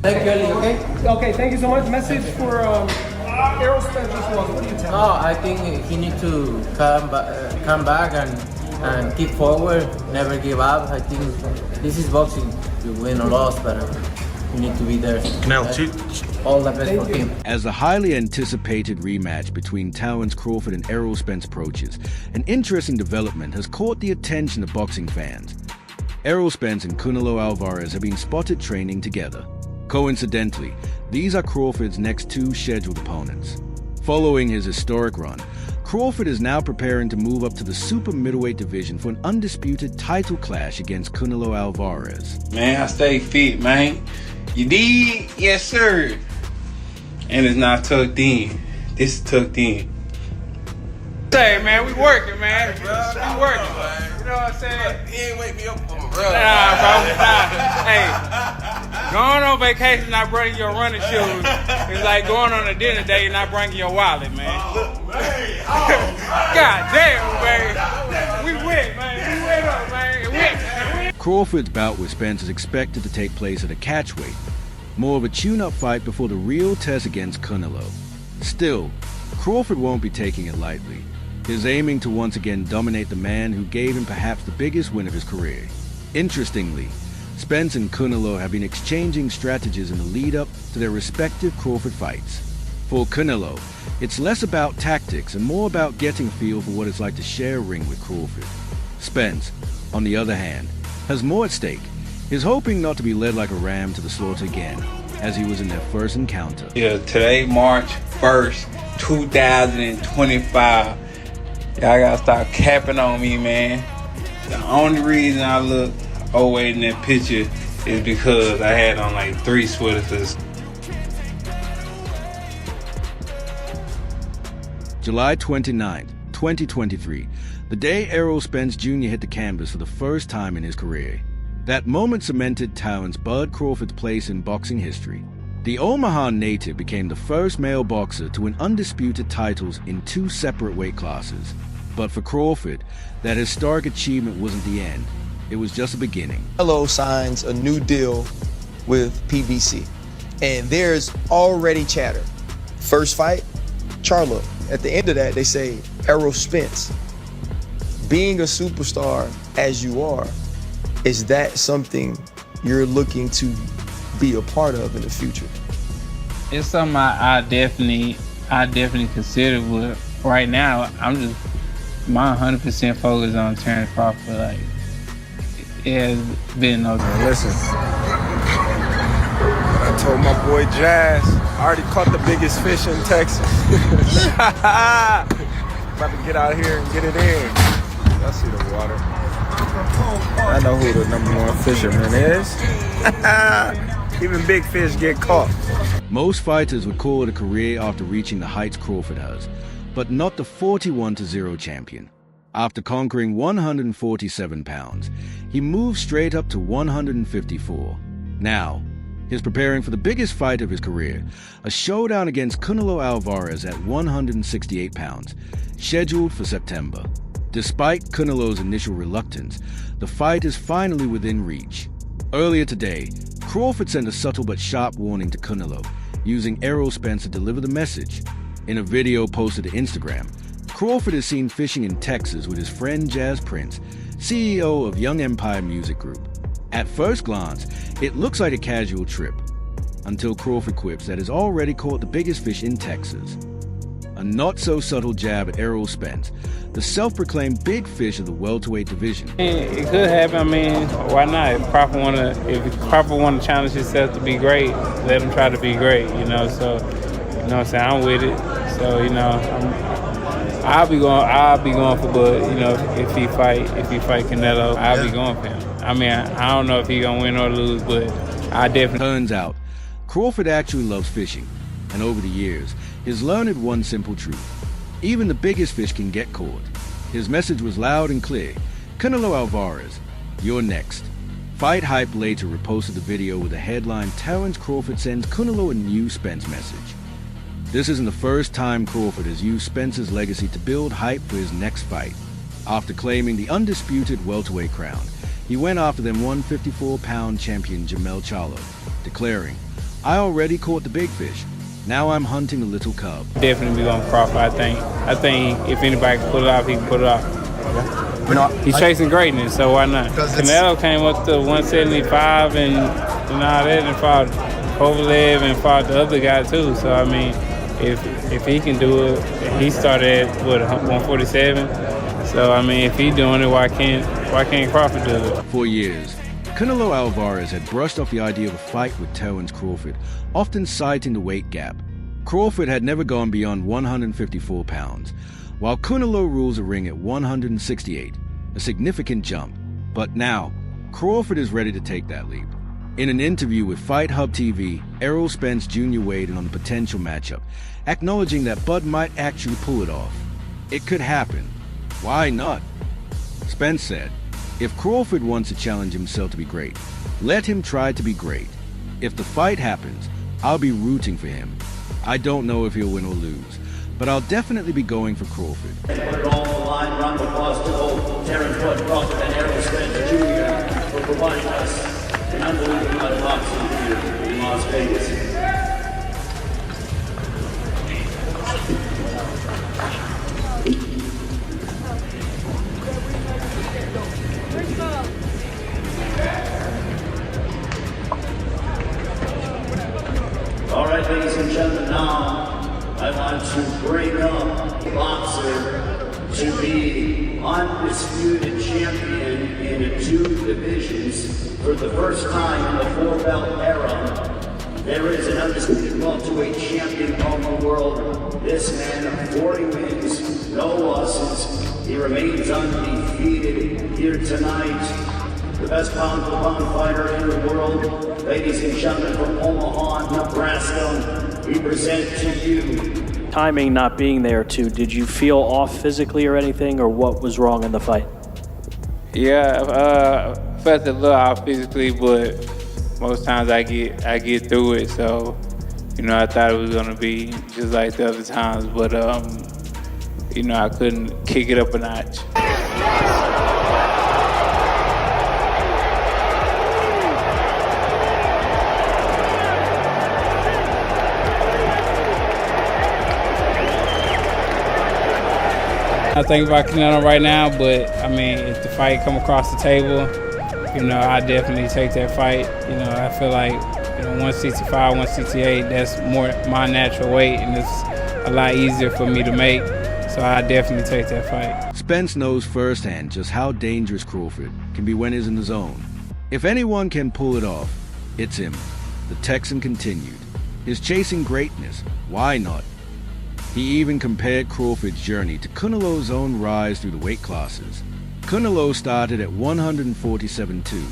Thank you, Ali, okay? Okay, thank you so much. Message for Errol Spence Jr. What do you tell him? No, I think he needs to come back and keep forward, never give up. I think this is boxing. You win or lose, but you need to be there. Canelo, all the best for him. As the highly anticipated rematch between Terence Crawford and Errol Spence approaches, an interesting development has caught the attention of boxing fans. Errol Spence and Canelo Álvarez have been spotted training together. Coincidentally, these are Crawford's next two scheduled opponents. Following his historic run, Crawford is now preparing to move up to the super middleweight division for an undisputed title clash against Canelo Álvarez. Man, I stay fit, man. You did? Yes, sir. And it's not tucked in. This is tucked in. Hey, man, we working, man. We working. You know what I'm saying? he ain't wake me up for my brother. Nah, bro. Nah. Hey, going on vacation, not bringing your running shoes. It's like going on a dinner date and not bringing your wallet, man. Oh, man. God damn, man. We went, man. We went up, man. We went. Crawford's bout with Spence is expected to take place at a catchweight, more of a tune-up fight before the real test against Canelo. Still, Crawford won't be taking it lightly. He's aiming to once again dominate the man who gave him perhaps the biggest win of his career. Interestingly, Spence and Canelo have been exchanging strategies in the lead-up to their respective Crawford fights. For Canelo, it's less about tactics and more about getting a feel for what it's like to share a ring with Crawford. Spence, on the other hand, has more at stake. He's hoping not to be led like a ram to the slaughter again, as he was in their first encounter. Yeah, today, March 1st, 2025. Y'all gotta stop capping on me, man. The only reason I look overweight in that picture is because I had on like 3 sweaters. July 29th, 2023, the day Errol Spence Jr. hit the canvas for the first time in his career. That moment cemented Terence Bud Crawford's place in boxing history. The Omaha native became the first male boxer to win undisputed titles in 2 separate weight classes. But for Crawford, that historic achievement wasn't the end. It was just a beginning. Canelo signs a new deal with PBC, and there's already chatter. First fight, Charlo. At the end of that, they say, Errol Spence. Being a superstar as you are, is that something you're looking to be a part of in the future? It's something I definitely consider, but right now I'm just my 100% focus on Terence Crawford. Like, it has been no. Listen, I told my boy Jazz, I already caught the biggest fish in Texas. About to get out here and get it in. I see the water. I know who the #1 fisherman is. Even big fish get caught. Most fighters would call it a career after reaching the heights Crawford has, but not the 41-0 champion. After conquering 147 pounds, he moved straight up to 154. Now, he's preparing for the biggest fight of his career, a showdown against Canelo Álvarez at 168 pounds, scheduled for September. Despite Canelo's initial reluctance, the fight is finally within reach. Earlier today, Crawford sent a subtle but sharp warning to Canelo, using Errol Spence to deliver the message. In a video posted to Instagram, Crawford is seen fishing in Texas with his friend Jazz Prince, CEO of Young Empire Music Group. At first glance, it looks like a casual trip, until Crawford quips that he's already caught the biggest fish in Texas. A not-so-subtle jab at Errol Spence, the self-proclaimed big fish of the welterweight division. It could happen. I mean, why not? If Crawford want to challenge himself to be great, let him try to be great. You know, so you know what I'm saying. I'm with it. So you know, I'll be going for Bud. You know, if he fight Canelo, I'll be going for him. I mean, I don't know if he gonna win or lose, but I definitely. Turns out, Crawford actually loves fishing, and over the years, he's learned one simple truth: even the biggest fish can get caught. His message was loud and clear: Canelo Álvarez, you're next. Fight Hype later reposted the video with the headline, Terence Crawford sends Canelo a new Spence message. This isn't the first time Crawford has used Spence's legacy to build hype for his next fight. After claiming the undisputed welterweight crown, he went after then 154-pound champion Jermell Charlo, declaring, I already caught the big fish. Now I'm hunting the little cub. Definitely be going Crawford. I think if anybody can pull it off, he can pull it off. He's chasing greatness, so why not? Canelo came up to 175 and all that, and fought Kovalev and fought the other guy too. So I mean, if he can do it, he started at 147. So I mean, if he's doing it, why can't Crawford do it? For years, Canelo Álvarez had brushed off the idea of a fight with Terence Crawford, often citing the weight gap. Crawford had never gone beyond 154 pounds, while Canelo rules the ring at 168, a significant jump. But now, Crawford is ready to take that leap. In an interview with Fight Hub TV, Errol Spence Jr. weighed in on the potential matchup, acknowledging that Bud might actually pull it off. It could happen. Why not? Spence said, "If Crawford wants to challenge himself to be great, let him try to be great. If the fight happens, I'll be rooting for him. I don't know if he'll win or lose, but I'll definitely be going for Crawford." Put it all on the line, round of applause to both Terence Bud Crawford and Errol Spence Jr. for providing us an unbelievable amount of boxing here in Las Vegas. All right, ladies and gentlemen, now I want to bring up the boxer to be undisputed champion in 2 divisions for the first time in the 4-belt era. There is an undisputed welterweight champion of the world. This man, 40 wins, no losses. He remains undefeated here tonight. The best pound-for-pound fighter in the world. Ladies and gentlemen, from Omaha, Nebraska, we present to you. Timing not being there too, did you feel off physically or anything, or what was wrong in the fight? Yeah, felt a little off physically, but most times I get through it. So, I thought it was gonna be just like the other times, but I couldn't kick it up a notch. I think about Canelo right now, but I mean, if the fight come across the table, I definitely take that fight. I feel like 165, 168, that's more my natural weight, and it's a lot easier for me to make. So I definitely take that fight. Spence knows firsthand just how dangerous Crawford can be when he's in the zone. If anyone can pull it off, it's him. The Texan continued. He's chasing greatness. Why not? He even compared Crawford's journey to Canelo's own rise through the weight classes. Canelo started at 147.2.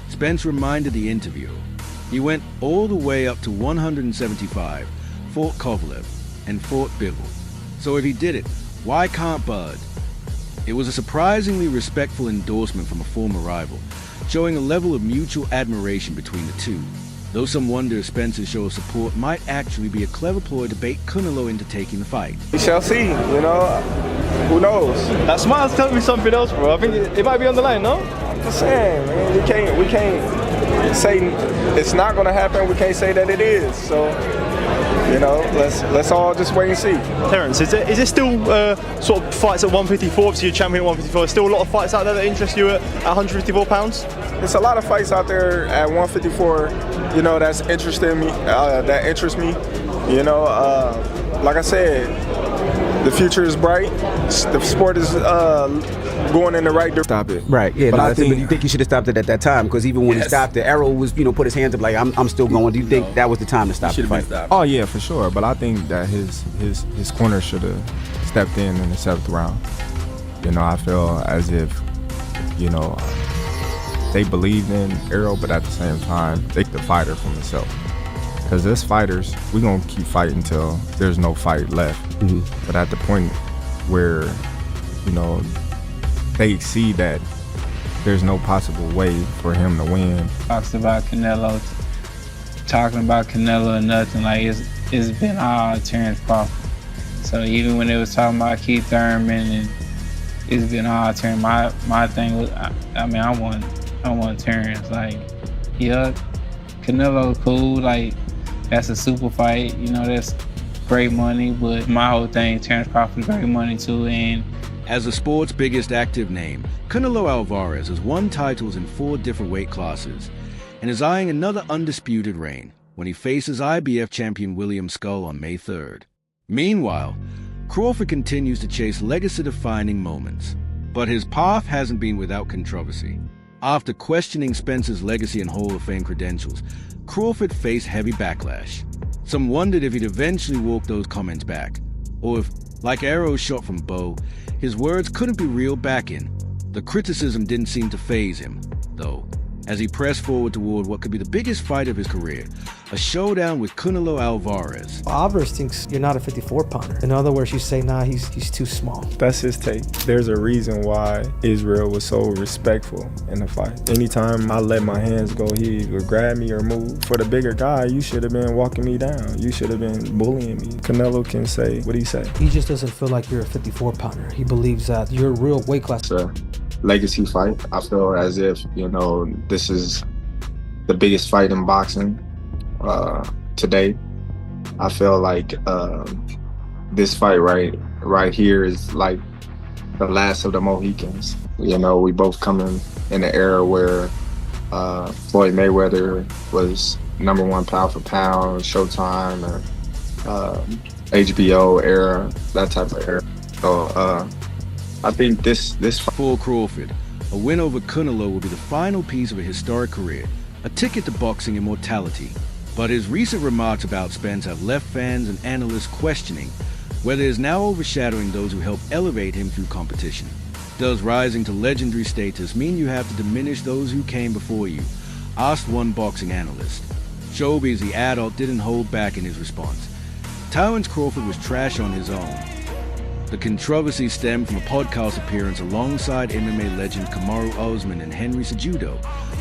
Spence reminded the interviewer. He went all the way up to 175, fought Kovalev, and fought Bivol. So if he did it, why can't Bud? It was a surprisingly respectful endorsement from a former rival, showing a level of mutual admiration between the two. Though some wonder if Spence's show of support might actually be a clever ploy to bait Canelo into taking the fight. We shall see, who knows? That smile's telling me something else, bro. I think it might be on the line, no? I'm just saying, man, we can't say it's not gonna happen, we can't say that it is, so, let's all just wait and see. Terence, is there still sort of fights at 154, obviously you're champion at 154, still a lot of fights out there that interest you at 154 pounds? There's a lot of fights out there at 154, that's interesting me, that interests me, like I said, the future is bright, the sport is going in the right direction. Stop it. Right, yeah, but you think you should have stopped it at that time, because even when he stopped it, Errol was, put his hands up like, I'm still going. Do you think that was the time to stop the fight? Oh yeah, for sure, but I think that his corner should have stepped in the 7th round. I feel as if, they believed in Errol, but at the same time, they the fighter from himself. Because as fighters, we're going to keep fighting until there's no fight left. Mm-hmm. But at the point where, they see that there's no possible way for him to win. Talks about Canelo, talking about Canelo and nothing, like it's been all Terence Crawford. So even when they was talking about Keith Thurman, and it's been all Terence, my thing was, I want Terence. Like, yeah, Canelo cool, like, that's a super fight. You know, that's great money. But my whole thing, Terrence Crawford, is great money too. And as the sport's biggest active name, Canelo Álvarez has won titles in 4 different weight classes and is eyeing another undisputed reign when he faces IBF champion William Skull on May 3rd. Meanwhile, Crawford continues to chase legacy-defining moments, but his path hasn't been without controversy. After questioning Spence's legacy and Hall of Fame credentials, Crawford faced heavy backlash. Some wondered if he'd eventually walk those comments back, or if, like arrows shot from bow, his words couldn't be reeled back in. The criticism didn't seem to faze him, though, as he pressed forward toward what could be the biggest fight of his career, a showdown with Canelo Álvarez. Álvarez thinks you're not a 54-pounder. In other words, you say, nah, he's too small. That's his take. There's a reason why Israel was so respectful in the fight. Anytime I let my hands go, he would grab me or move. For the bigger guy, you should have been walking me down. You should have been bullying me. Canelo can say, what do you say? He just doesn't feel like you're a 54-pounder. He believes that you're a real weight class. Legacy fight. I feel as if, this is the biggest fight in boxing today. I feel like this fight right here is like the last of the Mohicans. We both coming in an era where Floyd Mayweather was #1 pound for pound, Showtime, or HBO era, that type of era. So I think this for Crawford, a win over Canelo will be the final piece of a historic career, a ticket to boxing immortality. But his recent remarks about Spence have left fans and analysts questioning whether he is now overshadowing those who helped elevate him through competition. Does rising to legendary status mean you have to diminish those who came before you? Asked one boxing analyst. Joby, as the adult, didn't hold back in his response. Tywin's Crawford was trash on his own. The controversy stemmed from a podcast appearance alongside MMA legend Kamaru Usman and Henry Cejudo,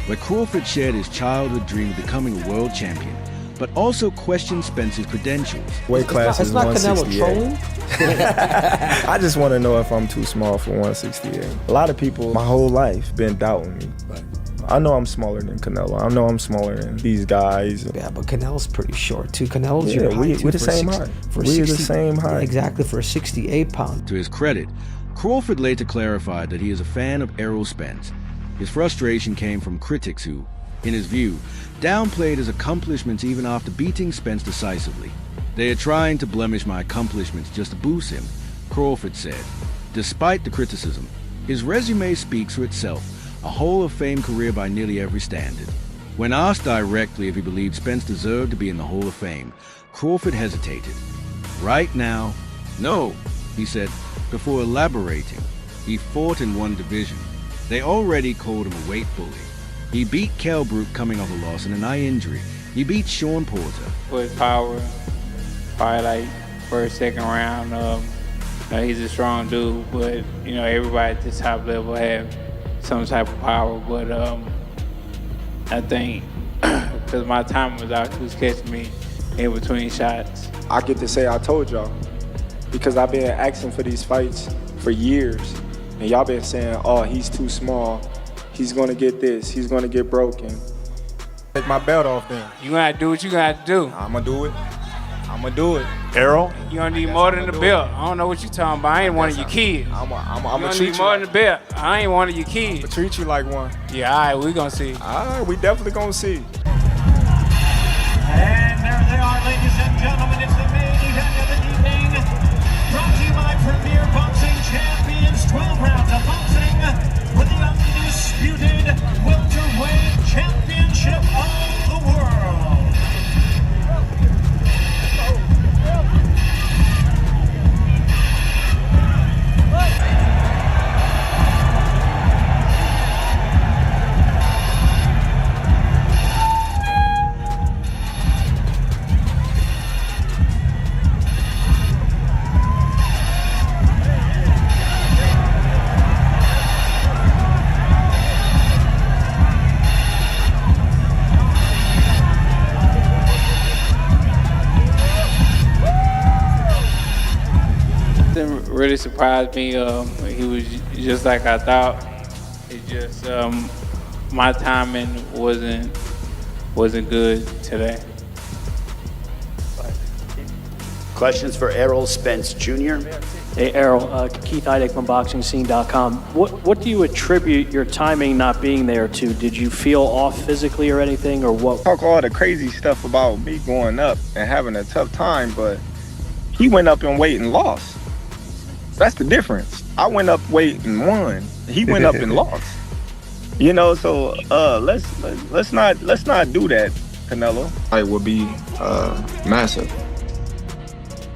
where Crawford shared his childhood dream of becoming a world champion, but also questioned Spence's credentials. Weight class is 168. It's not Canelo trolling? I just want to know if I'm too small for 168. A lot of people my whole life been doubting me. I know I'm smaller than Canelo. I know I'm smaller than these guys. Yeah, but Canelo's pretty short too. Canelo's yeah, your height we're the same height. We're the same height. Yeah, exactly, for a 68-pound. To his credit, Crawford later clarified that he is a fan of Errol Spence. His frustration came from critics who, in his view, downplayed his accomplishments even after beating Spence decisively. They are trying to blemish my accomplishments just to boost him, Crawford said. Despite the criticism, his resume speaks for itself. A Hall of Fame career by nearly every standard. When asked directly if he believed Spence deserved to be in the Hall of Fame, Crawford hesitated. Right now, no, he said, before elaborating. He fought in one division. They already called him a weight bully. He beat Kell Brook coming off a loss and an eye injury. He beat Sean Porter. With power, probably like first, second round. He's a strong dude, but everybody at this top level have some type of power, but I think because my time was out, he was catching me in between shots. I get to say I told y'all because I've been asking for these fights for years, and y'all been saying, oh, he's too small, he's gonna get this, he's gonna get broken. Take my belt off then. You gotta do what you gotta do. I'm gonna do it. I'm gonna do it. Errol? You gonna need more than the belt. I don't know what you talking about. I ain't one of your kids. I'm gonna gonna need treat more you. than the belt. I ain't one of your kids. I'm gonna treat you like one. Yeah, all right, we gonna see. All right, we definitely gonna see. And there they are, ladies and gentlemen. It's the main event of the evening. Brought to you by Premier Boxing Champions. 12 rounds of boxing for the undisputed welterweight championship of the world. Really surprised me. He was just like I thought. It just my timing wasn't good today. Questions for Errol Spence Jr. Hey, Errol, Keith Heidick from BoxingScene.com. What do you attribute your timing not being there to? Did you feel off physically or anything, or what? Talk all the crazy stuff about me going up and having a tough time, but he went up in weight and lost. That's the difference. I went up weight and won. He went up and lost. You know, so let's not do that, Canelo. It would be massive.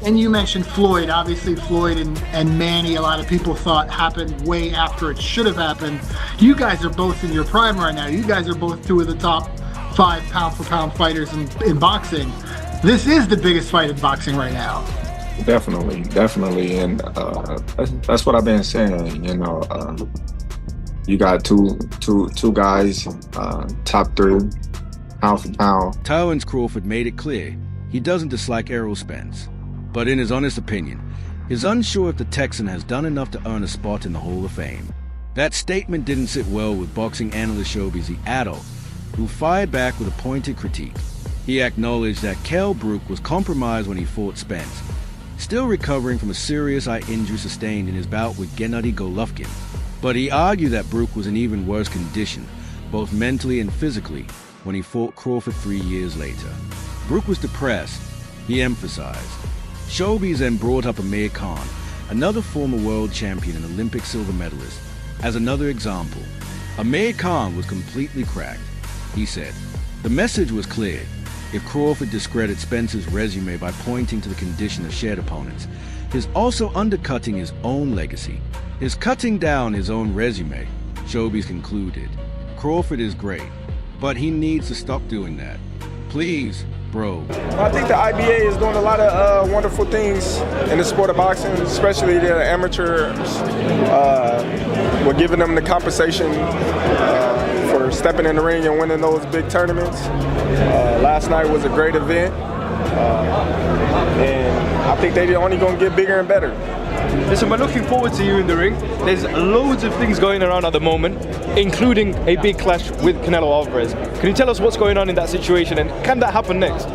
And you mentioned Floyd. Obviously, Floyd and Manny, a lot of people thought happened way after it should have happened. You guys are both in your prime right now. You guys are both two of the top 5 pound-for-pound fighters in boxing. This is the biggest fight in boxing right now. Definitely, and that's what I've been saying. You know, you got two guys, top 3, pound for pound. Tywins Crawford made it clear he doesn't dislike Errol Spence, but in his honest opinion, is unsure if the Texan has done enough to earn a spot in the Hall of Fame. That statement didn't sit well with boxing analyst Showbiz Addo, who fired back with a pointed critique. He acknowledged that Kell Brook was compromised when he fought Spence, still recovering from a serious eye injury sustained in his bout with Gennady Golovkin. But he argued that Brook was in even worse condition, both mentally and physically, when he fought Crawford 3 years later. Brook was depressed, he emphasized. Showbiz then brought up Amir Khan, another former world champion and Olympic silver medalist, as another example. Amir Khan was completely cracked. He said, "The message was clear. If Crawford discredits Spence's resume by pointing to the condition of shared opponents, he's also undercutting his own legacy. He's cutting down his own resume." Showbiz concluded, "Crawford is great, but he needs to stop doing that. Please, bro." I think the IBA is doing a lot of wonderful things in the sport of boxing, especially the amateurs. We're giving them the compensation for stepping in the ring and winning those big tournaments. Last night was a great event, and I think they're only going to get bigger and better. Listen, we're looking forward to you in the ring. There's loads of things going around at the moment, including a big clash with Canelo Álvarez. Can you tell us what's going on in that situation, and can that happen next?